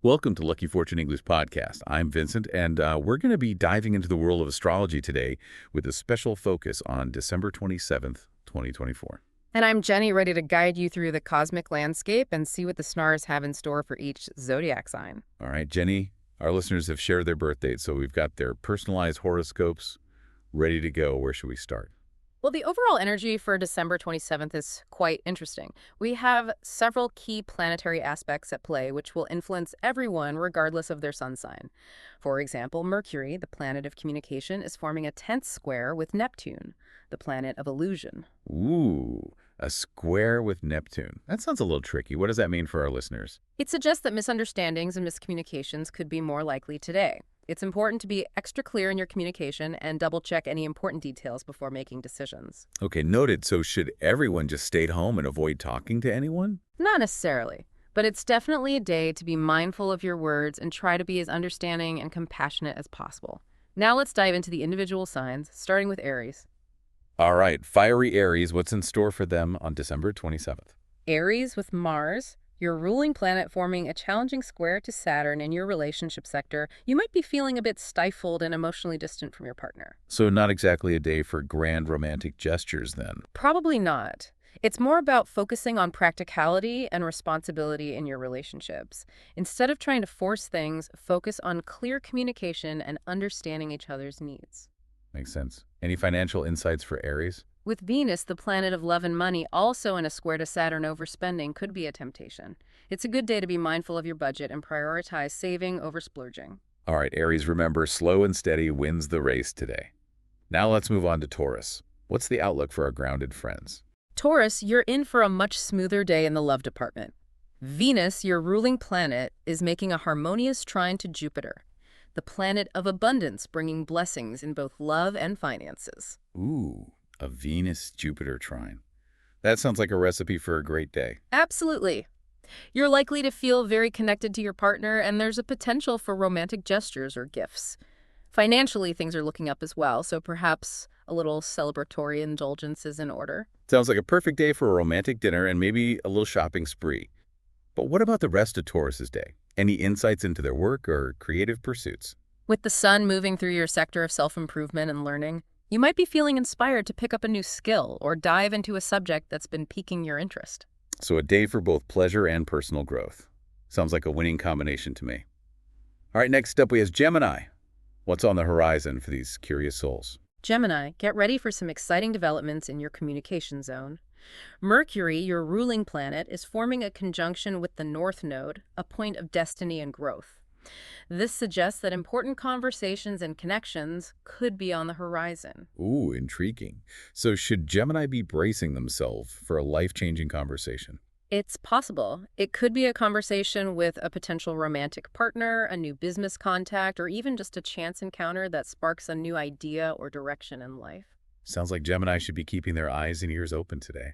Welcome to Lucky Fortune English Podcast. I'm Vincent, and we're going to be diving into the world of astrology today with a special focus on December 27th, 2024. And I'm Jenny, ready to guide you through the cosmic landscape and see what the stars have in store for each zodiac sign. All right, Jenny, our listeners have shared their birth dates, so we've got their personalized horoscopes ready to go. Where should we start? Well, the overall energy for December 27th is quite interesting. We have several key planetary aspects at play which will influence everyone regardless of their sun sign. For example, Mercury, the planet of communication, is forming a tense square with Neptune, the planet of illusion. Ooh, a square with Neptune. That sounds a little tricky. What does that mean for our listeners? It suggests that misunderstandings and miscommunications could be more likely today. It's important to be extra clear in your communication and double-check any important details before making decisions. Okay, noted. So should everyone just stay at home and avoid talking to anyone? Not necessarily, but it's definitely a day to be mindful of your words and try to be as understanding and compassionate as possible. Now let's dive into the individual signs, starting with Aries. All right, fiery Aries, what's in store for them on December 27th? Aries with Mars, your ruling planet forming a challenging square to Saturn in your relationship sector, you might be feeling a bit stifled and emotionally distant from your partner. So not exactly a day for grand romantic gestures then. Probably not. It's more about focusing on practicality and responsibility in your relationships. Instead of trying to force things, focus on clear communication and understanding each other's needs. Makes sense. Any financial insights for Aries? With Venus, the planet of love and money, also in a square to Saturn, overspending could be a temptation. It's a good day to be mindful of your budget and prioritize saving over splurging. All right, Aries, remember, slow and steady wins the race today. Now let's move on to Taurus. What's the outlook for our grounded friends? Taurus, you're in for a much smoother day in the love department. Venus, your ruling planet, is making a harmonious trine to Jupiter, the planet of abundance, bringing blessings in both love and finances. Ooh, a Venus-Jupiter trine. That sounds like a recipe for a great day. Absolutely. You're likely to feel very connected to your partner, and there's a potential for romantic gestures or gifts. Financially, things are looking up as well, so perhaps a little celebratory indulgence is in order. Sounds like a perfect day for a romantic dinner and maybe a little shopping spree. But what about the rest of Taurus's day? Any insights into their work or creative pursuits? With the sun moving through your sector of self-improvement and learning, you might be feeling inspired to pick up a new skill or dive into a subject that's been piquing your interest. So a day for both pleasure and personal growth. Sounds like a winning combination to me. All right, next up we have Gemini. What's on the horizon for these curious souls? Gemini, get ready for some exciting developments in your communication zone. Mercury, your ruling planet, is forming a conjunction with the North Node, a point of destiny and growth. This suggests that important conversations and connections could be on the horizon. Ooh, intriguing. So should Gemini be bracing themselves for a life-changing conversation? It's possible. It could be a conversation with a potential romantic partner, a new business contact, or even just a chance encounter that sparks a new idea or direction in life. Sounds like Gemini should be keeping their eyes and ears open today.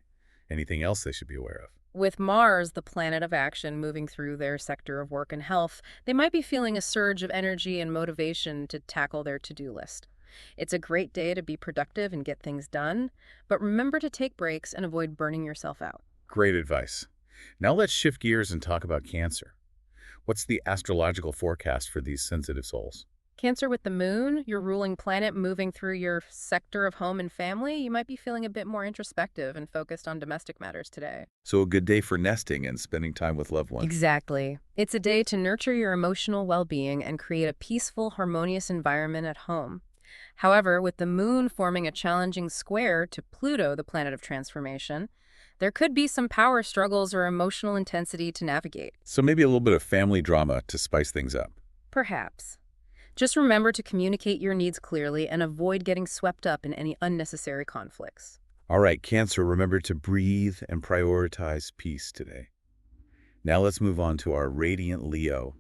Anything else they should be aware of? With Mars, the planet of action, moving through their sector of work and health, they might be feeling a surge of energy and motivation to tackle their to-do list. It's a great day to be productive and get things done, but remember to take breaks and avoid burning yourself out. Great advice. Now let's shift gears and talk about Cancer. What's the astrological forecast for these sensitive souls? Cancer with the moon, your ruling planet moving through your sector of home and family, you might be feeling a bit more introspective and focused on domestic matters today. So a good day for nesting and spending time with loved ones. Exactly. It's a day to nurture your emotional well-being and create a peaceful, harmonious environment at home. However, with the moon forming a challenging square to Pluto, the planet of transformation, there could be some power struggles or emotional intensity to navigate. So maybe a little bit of family drama to spice things up. Perhaps. Just remember to communicate your needs clearly and avoid getting swept up in any unnecessary conflicts. All right, Cancer, remember to breathe and prioritize peace today. Now let's move on to our radiant Leo.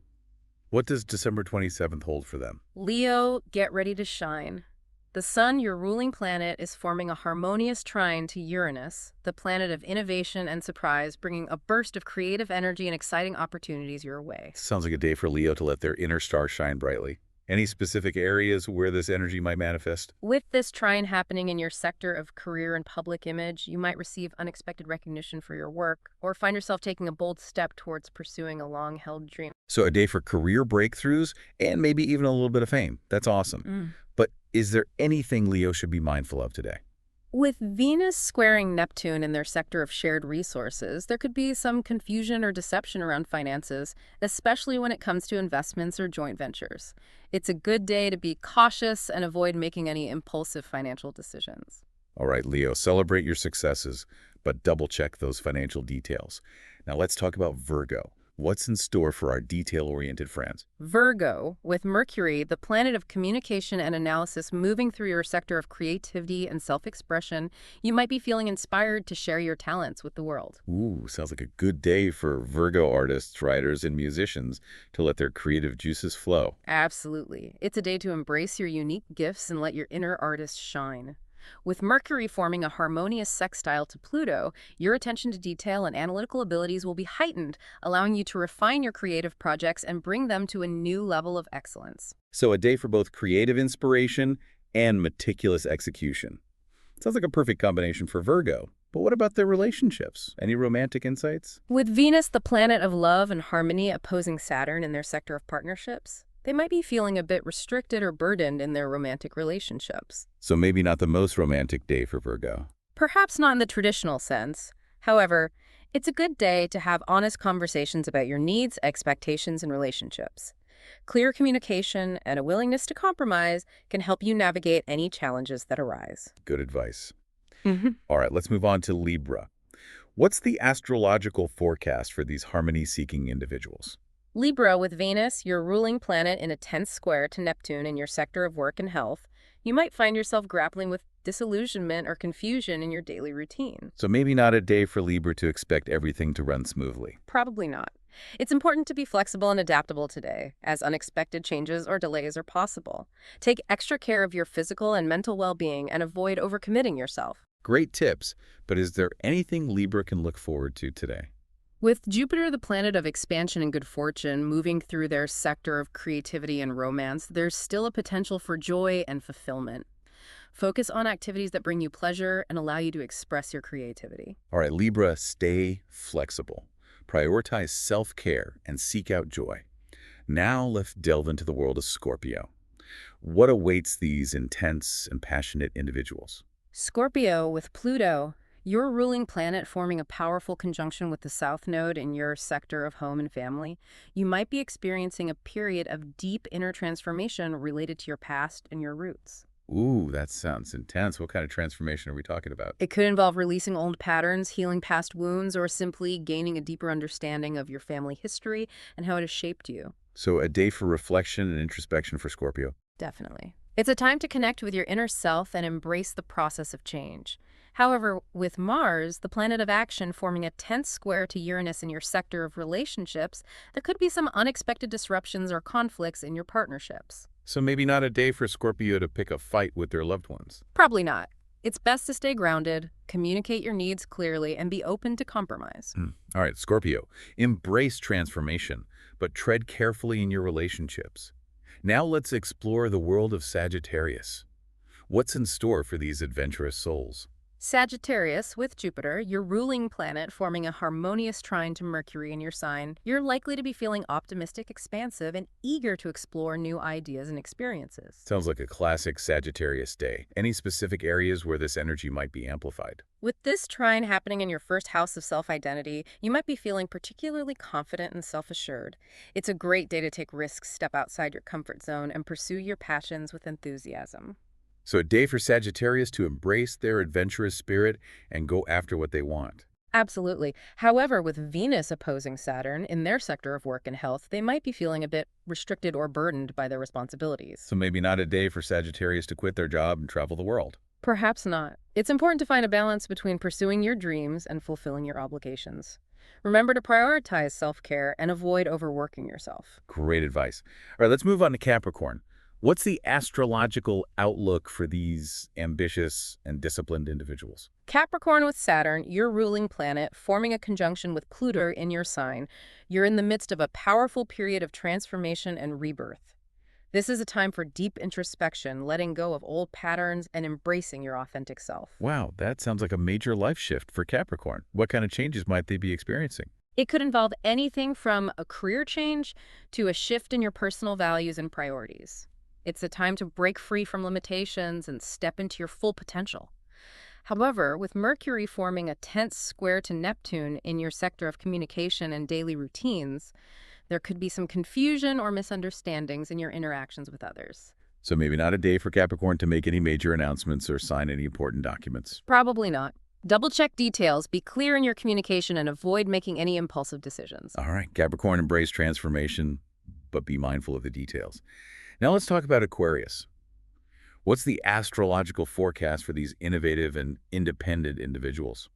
What does December 27th hold for them? Leo, get ready to shine. The sun, your ruling planet, is forming a harmonious trine to Uranus, the planet of innovation and surprise, bringing a burst of creative energy and exciting opportunities your way. Sounds like a day for Leo to let their inner star shine brightly. Any specific areas where this energy might manifest? With this trine happening in your sector of career and public image, you might receive unexpected recognition for your work or find yourself taking a bold step towards pursuing a long-held dream. So a day for career breakthroughs and maybe even a little bit of fame. That's awesome. Mm. But is there anything Leo should be mindful of today? With Venus squaring Neptune in their sector of shared resources, there could be some confusion or deception around finances, especially when it comes to investments or joint ventures. It's a good day to be cautious and avoid making any impulsive financial decisions. All right, Leo, celebrate your successes, but double-check those financial details. Now let's talk about Virgo. What's in store for our detail-oriented friends? Virgo, with Mercury, the planet of communication and analysis moving through your sector of creativity and self-expression, you might be feeling inspired to share your talents with the world. Ooh, sounds like a good day for Virgo artists, writers, and musicians to let their creative juices flow. Absolutely. It's a day to embrace your unique gifts and let your inner artist shine. With Mercury forming a harmonious sextile to Pluto, your attention to detail and analytical abilities will be heightened, allowing you to refine your creative projects and bring them to a new level of excellence. So a day for both creative inspiration and meticulous execution. Sounds like a perfect combination for Virgo. But what about their relationships? Any romantic insights? With Venus, the planet of love and harmony, opposing Saturn in their sector of partnerships, they might be feeling a bit restricted or burdened in their romantic relationships. So maybe not the most romantic day for Virgo. Perhaps not in the traditional sense. However, it's a good day to have honest conversations about your needs, expectations, and relationships. Clear communication and a willingness to compromise can help you navigate any challenges that arise. Good advice. Mm-hmm. All right, let's move on to Libra. What's the astrological forecast for these harmony-seeking individuals? Libra, with Venus, your ruling planet, in a tense square to Neptune in your sector of work and health, you might find yourself grappling with disillusionment or confusion in your daily routine. So maybe not a day for Libra to expect everything to run smoothly. Probably not. It's important to be flexible and adaptable today, as unexpected changes or delays are possible. Take extra care of your physical and mental well-being and avoid overcommitting yourself. Great tips, but is there anything Libra can look forward to today? With Jupiter, the planet of expansion and good fortune, moving through their sector of creativity and romance, there's still a potential for joy and fulfillment. Focus on activities that bring you pleasure and allow you to express your creativity. All right, Libra, stay flexible. Prioritize self-care and seek out joy. Now let's delve into the world of Scorpio. What awaits these intense and passionate individuals? Scorpio, with Pluto, your ruling planet forming a powerful conjunction with the South Node in your sector of home and family, you might be experiencing a period of deep inner transformation related to your past and your roots. Ooh, that sounds intense. What kind of transformation are we talking about? It could involve releasing old patterns, healing past wounds, or simply gaining a deeper understanding of your family history and how it has shaped you. So a day for reflection and introspection for Scorpio. Definitely. It's a time to connect with your inner self and embrace the process of change. However, with Mars, the planet of action, forming a tense square to Uranus in your sector of relationships, there could be some unexpected disruptions or conflicts in your partnerships. So maybe not a day for Scorpio to pick a fight with their loved ones. Probably not. It's best to stay grounded, communicate your needs clearly, and be open to compromise. All right, Scorpio, embrace transformation, but tread carefully in your relationships. Now let's explore the world of Sagittarius. What's in store for these adventurous souls? Sagittarius, with Jupiter, your ruling planet, forming a harmonious trine to Mercury in your sign, you're likely to be feeling optimistic, expansive, and eager to explore new ideas and experiences. Sounds like a classic Sagittarius day. Any specific areas where this energy might be amplified? With this trine happening in your first house of self-identity, you might be feeling particularly confident and self-assured. It's a great day to take risks, step outside your comfort zone, and pursue your passions with enthusiasm. So a day for Sagittarius to embrace their adventurous spirit and go after what they want. Absolutely. However, with Venus opposing Saturn in their sector of work and health, they might be feeling a bit restricted or burdened by their responsibilities. So maybe not a day for Sagittarius to quit their job and travel the world. Perhaps not. It's important to find a balance between pursuing your dreams and fulfilling your obligations. Remember to prioritize self-care and avoid overworking yourself. Great advice. All right, let's move on to Capricorn. What's the astrological outlook for these ambitious and disciplined individuals? Capricorn, with Saturn, your ruling planet, forming a conjunction with Pluto in your sign, you're in the midst of a powerful period of transformation and rebirth. This is a time for deep introspection, letting go of old patterns and embracing your authentic self. Wow, that sounds like a major life shift for Capricorn. What kind of changes might they be experiencing? It could involve anything from a career change to a shift in your personal values and priorities. It's a time to break free from limitations and step into your full potential. However, with Mercury forming a tense square to Neptune in your sector of communication and daily routines, there could be some confusion or misunderstandings in your interactions with others. So maybe not a day for Capricorn to make any major announcements or sign any important documents. Probably not. Double-check details, be clear in your communication, and avoid making any impulsive decisions. All right, Capricorn, embrace transformation, but be mindful of the details. Now let's talk about Aquarius. What's the astrological forecast for these innovative and independent individuals?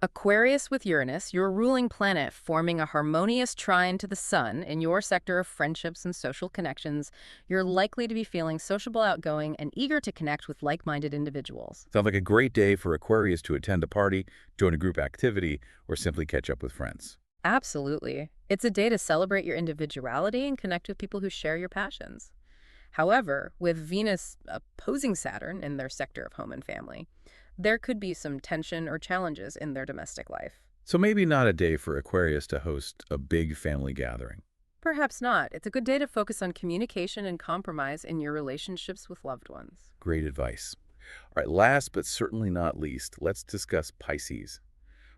Aquarius with Uranus, your ruling planet, forming a harmonious trine to the Sun in your sector of friendships and social connections, you're likely to be feeling sociable, outgoing, and eager to connect with like-minded individuals. Sounds like a great day for Aquarius to attend a party, join a group activity, or simply catch up with friends. Absolutely. It's a day to celebrate your individuality and connect with people who share your passions. However, with Venus opposing Saturn in their sector of home and family, there could be some tension or challenges in their domestic life. So maybe not a day for Aquarius to host a big family gathering. Perhaps not. It's a good day to focus on communication and compromise in your relationships with loved ones. Great advice. All right, last but certainly not least, let's discuss Pisces.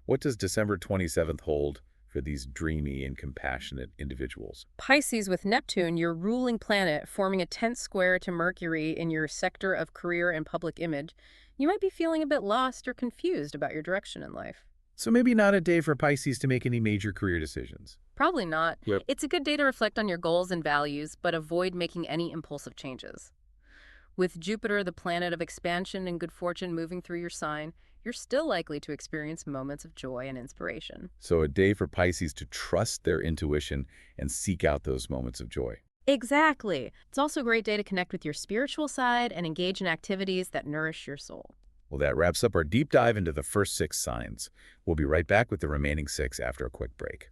What does December 27th hold for these dreamy and compassionate individuals? Pisces with Neptune, your ruling planet, forming a tense square to Mercury in your sector of career and public image, you might be feeling a bit lost or confused about your direction in life. So maybe not a day for Pisces to make any major career decisions. Probably not. Yep. It's a good day to reflect on your goals and values, but avoid making any impulsive changes. With Jupiter, the planet of expansion and good fortune, moving through your sign, you're still likely to experience moments of joy and inspiration. So a day for Pisces to trust their intuition and seek out those moments of joy. Exactly. It's also a great day to connect with your spiritual side and engage in activities that nourish your soul. Well, that wraps up our deep dive into the first 6 signs. We'll be right back with the remaining 6 after a quick break.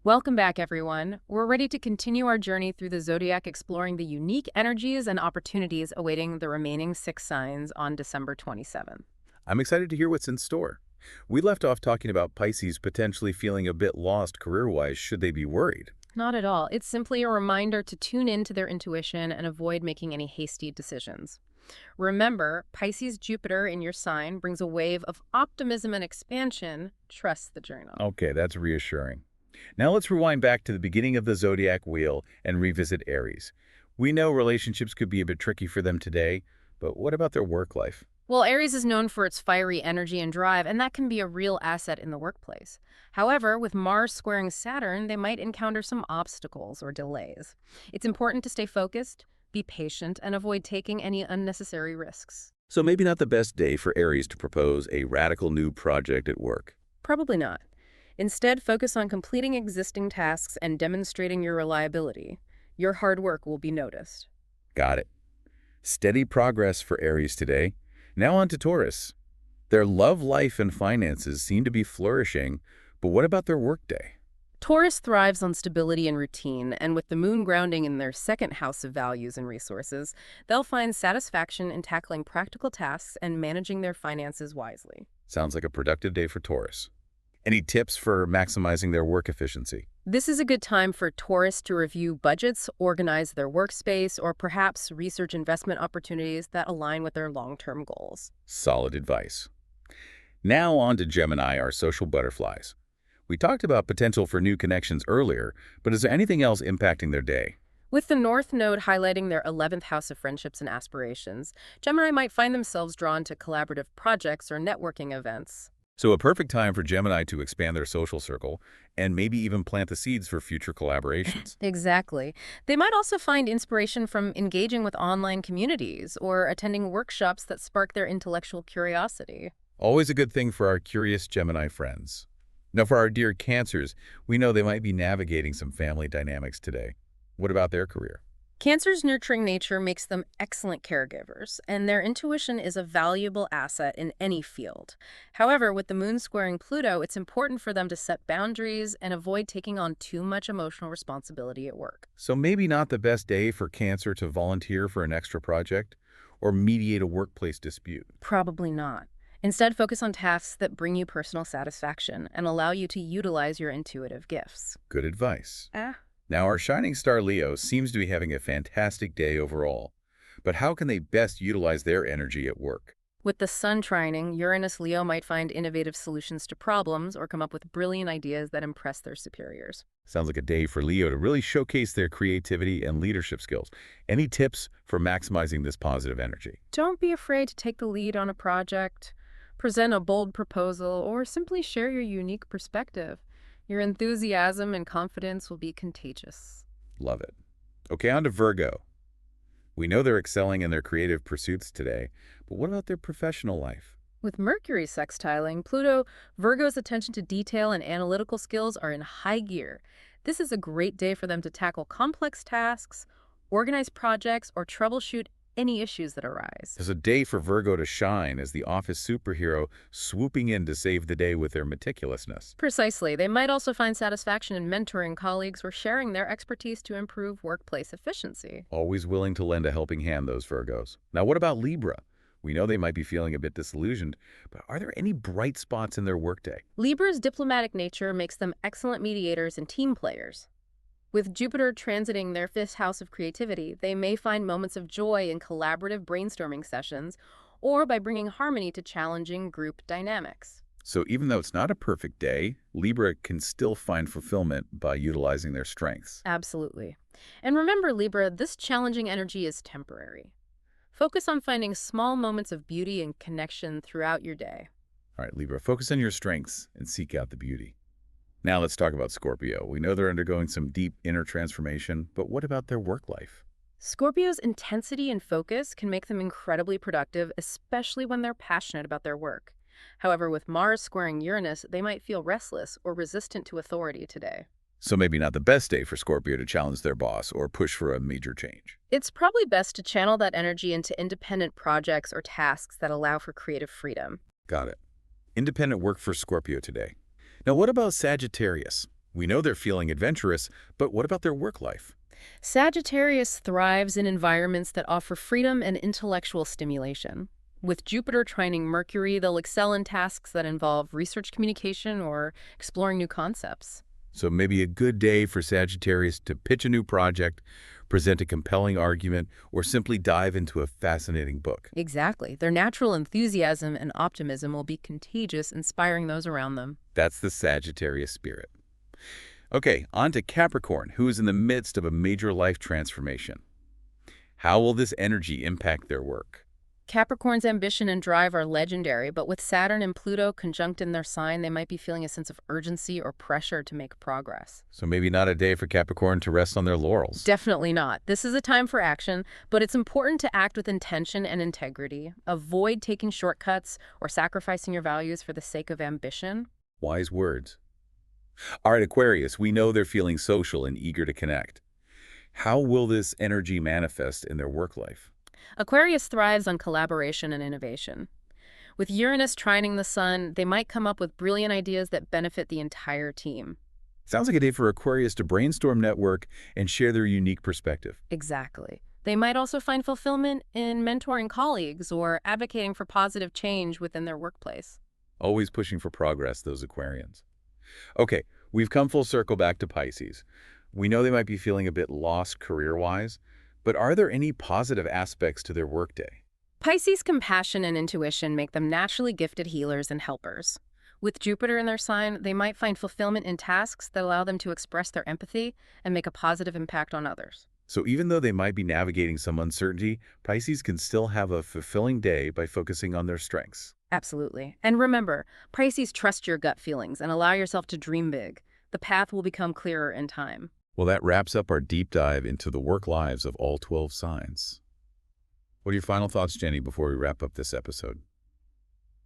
Welcome back, everyone. We're ready to continue our journey through the Zodiac, exploring the unique energies and opportunities awaiting the remaining 6 signs on December 27th. I'm excited to hear what's in store. We left off talking about Pisces potentially feeling a bit lost career-wise. Should they be worried? Not at all. It's simply a reminder to tune into their intuition and avoid making any hasty decisions. Remember, Pisces Jupiter in your sign brings a wave of optimism and expansion. Trust the journey. Okay, that's reassuring. Now let's rewind back to the beginning of the Zodiac wheel and revisit Aries. We know relationships could be a bit tricky for them today, but what about their work life? Well, Aries is known for its fiery energy and drive, and that can be a real asset in the workplace. However, with Mars squaring Saturn, they might encounter some obstacles or delays. It's important to stay focused, be patient, and avoid taking any unnecessary risks. So maybe not the best day for Aries to propose a radical new project at work. Probably not. Instead, focus on completing existing tasks and demonstrating your reliability. Your hard work will be noticed. Got it. Steady progress for Aries today. Now on to Taurus. Their love life and finances seem to be flourishing, but what about their workday? Taurus thrives on stability and routine, and with the moon grounding in their second house of values and resources, they'll find satisfaction in tackling practical tasks and managing their finances wisely. Sounds like a productive day for Taurus. Any tips for maximizing their work efficiency? This is a good time for Taurus to review budgets, organize their workspace, or perhaps research investment opportunities that align with their long-term goals. Solid advice. Now on to Gemini, our social butterflies. We talked about potential for new connections earlier, but is there anything else impacting their day? With the North Node highlighting their 11th house of friendships and aspirations, Gemini might find themselves drawn to collaborative projects or networking events. So a perfect time for Gemini to expand their social circle and maybe even plant the seeds for future collaborations. Exactly. They might also find inspiration from engaging with online communities or attending workshops that spark their intellectual curiosity. Always a good thing for our curious Gemini friends. Now for our dear Cancers, we know they might be navigating some family dynamics today. What about their career? Cancer's nurturing nature makes them excellent caregivers, and their intuition is a valuable asset in any field. However, with the moon squaring Pluto, it's important for them to set boundaries and avoid taking on too much emotional responsibility at work. So maybe not the best day for Cancer to volunteer for an extra project or mediate a workplace dispute. Probably not. Instead, focus on tasks that bring you personal satisfaction and allow you to utilize your intuitive gifts. Good advice. Ah. Now, our shining star Leo seems to be having a fantastic day overall. But how can they best utilize their energy at work? With the sun trining, Uranus-Leo might find innovative solutions to problems or come up with brilliant ideas that impress their superiors. Sounds like a day for Leo to really showcase their creativity and leadership skills. Any tips for maximizing this positive energy? Don't be afraid to take the lead on a project, present a bold proposal, or simply share your unique perspective. Your enthusiasm and confidence will be contagious. Love it. Okay, on to Virgo. We know they're excelling in their creative pursuits today, but what about their professional life? With Mercury sextiling Pluto, Virgo's attention to detail and analytical skills are in high gear. This is a great day for them to tackle complex tasks, organize projects, or troubleshoot any issues that arise. It's a day for Virgo to shine as the office superhero swooping in to save the day with their meticulousness. Precisely. They might also find satisfaction in mentoring colleagues or sharing their expertise to improve workplace efficiency. Always willing to lend a helping hand, those Virgos. Now, what about Libra? We know they might be feeling a bit disillusioned, but are there any bright spots in their workday? Libra's diplomatic nature makes them excellent mediators and team players. With Jupiter transiting their fifth house of creativity, they may find moments of joy in collaborative brainstorming sessions or by bringing harmony to challenging group dynamics. So even though it's not a perfect day, Libra can still find fulfillment by utilizing their strengths. Absolutely. And remember, Libra, this challenging energy is temporary. Focus on finding small moments of beauty and connection throughout your day. All right, Libra, focus on your strengths and seek out the beauty. Now let's talk about Scorpio. We know they're undergoing some deep inner transformation, but what about their work life? Scorpio's intensity and focus can make them incredibly productive, especially when they're passionate about their work. However, with Mars squaring Uranus, they might feel restless or resistant to authority today. So maybe not the best day for Scorpio to challenge their boss or push for a major change. It's probably best to channel that energy into independent projects or tasks that allow for creative freedom. Got it. Independent work for Scorpio today. Now, what about Sagittarius? We know they're feeling adventurous, but what about their work life? Sagittarius thrives in environments that offer freedom and intellectual stimulation. With Jupiter trining Mercury, they'll excel in tasks that involve research communication or exploring new concepts. So maybe a good day for Sagittarius to pitch a new project, present a compelling argument, or simply dive into a fascinating book. Exactly. Their natural enthusiasm and optimism will be contagious, inspiring those around them. That's the Sagittarius spirit. Okay, on to Capricorn, who is in the midst of a major life transformation. How will this energy impact their work? Capricorn's ambition and drive are legendary, but with Saturn and Pluto conjunct in their sign, they might be feeling a sense of urgency or pressure to make progress. So maybe not a day for Capricorn to rest on their laurels. Definitely not. This is a time for action, but it's important to act with intention and integrity. Avoid taking shortcuts or sacrificing your values for the sake of ambition. Wise words. All right, Aquarius, we know they're feeling social and eager to connect. How will this energy manifest in their work life? Aquarius thrives on collaboration and innovation. With Uranus trining the sun, they might come up with brilliant ideas that benefit the entire team. Sounds like a day for Aquarius to brainstorm, network, and share their unique perspective. Exactly. They might also find fulfillment in mentoring colleagues or advocating for positive change within their workplace. Always pushing for progress, those Aquarians. Okay, we've come full circle back to Pisces. We know they might be feeling a bit lost career-wise, but are there any positive aspects to their workday? Pisces' compassion and intuition make them naturally gifted healers and helpers. With Jupiter in their sign, they might find fulfillment in tasks that allow them to express their empathy and make a positive impact on others. So even though they might be navigating some uncertainty, Pisces can still have a fulfilling day by focusing on their strengths. Absolutely. And remember, Pisces, trust your gut feelings and allow yourself to dream big. The path will become clearer in time. Well, that wraps up our deep dive into the work lives of all 12 signs. What are your final thoughts, Jenny, before we wrap up this episode?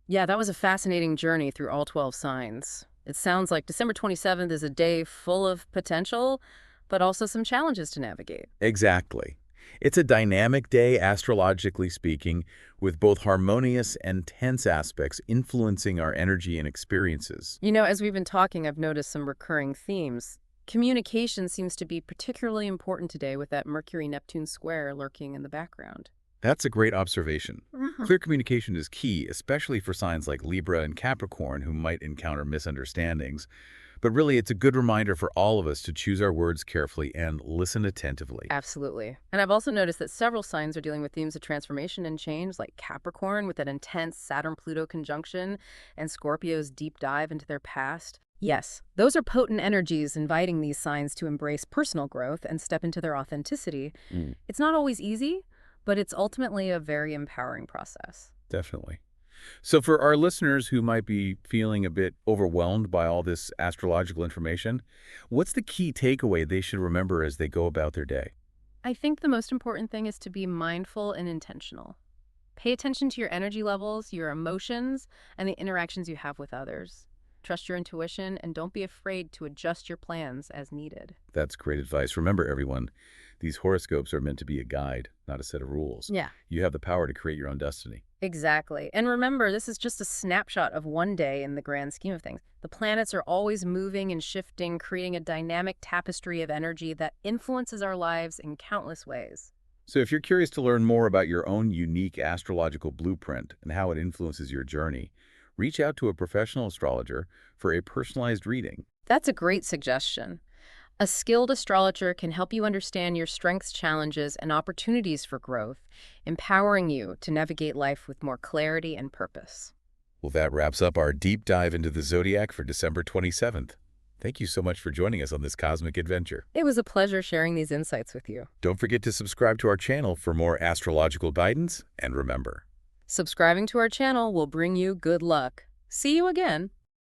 Yeah, that was a fascinating journey through all 12 signs. It sounds like December 27th is a day full of potential, but also some challenges to navigate. Exactly. It's a dynamic day, astrologically speaking, with both harmonious and tense aspects influencing our energy and experiences. As we've been talking, I've noticed some recurring themes. Communication seems to be particularly important today with that Mercury-Neptune square lurking in the background. That's a great observation. Mhm. Clear communication is key, especially for signs like Libra and Capricorn who might encounter misunderstandings. But really, it's a good reminder for all of us to choose our words carefully and listen attentively. Absolutely. And I've also noticed that several signs are dealing with themes of transformation and change, like Capricorn with that intense Saturn-Pluto conjunction and Scorpio's deep dive into their past. Yes, those are potent energies inviting these signs to embrace personal growth and step into their authenticity. Mm, It's not always easy, but it's ultimately a very empowering process. definitely. So for our listeners who might be feeling a bit overwhelmed by all this astrological information, what's the key takeaway they should remember as they go about their day? I think the most important thing is to be mindful and intentional. Pay attention to your energy levels, your emotions, and the interactions you have with others. Trust your intuition and don't be afraid to adjust your plans as needed. That's great advice. Remember, everyone, these horoscopes are meant to be a guide, not a set of rules. Yeah, You have the power to create your own destiny. exactly. And remember, this is just a snapshot of one day in the grand scheme of things. The planets are always moving and shifting, creating a dynamic tapestry of energy that influences our lives in countless ways. So if you're curious to learn more about your own unique astrological blueprint and how it influences your journey, reach out to a professional astrologer for a personalized reading. That's a great suggestion. A skilled astrologer can help you understand your strengths, challenges, and opportunities for growth, empowering you to navigate life with more clarity and purpose. Well, that wraps up our deep dive into the Zodiac for December 27th. Thank you so much for joining us on this cosmic adventure. It was a pleasure sharing these insights with you. Don't forget to subscribe to our channel for more astrological guidance, and remember, Subscribing to our channel will bring you good luck. See you again.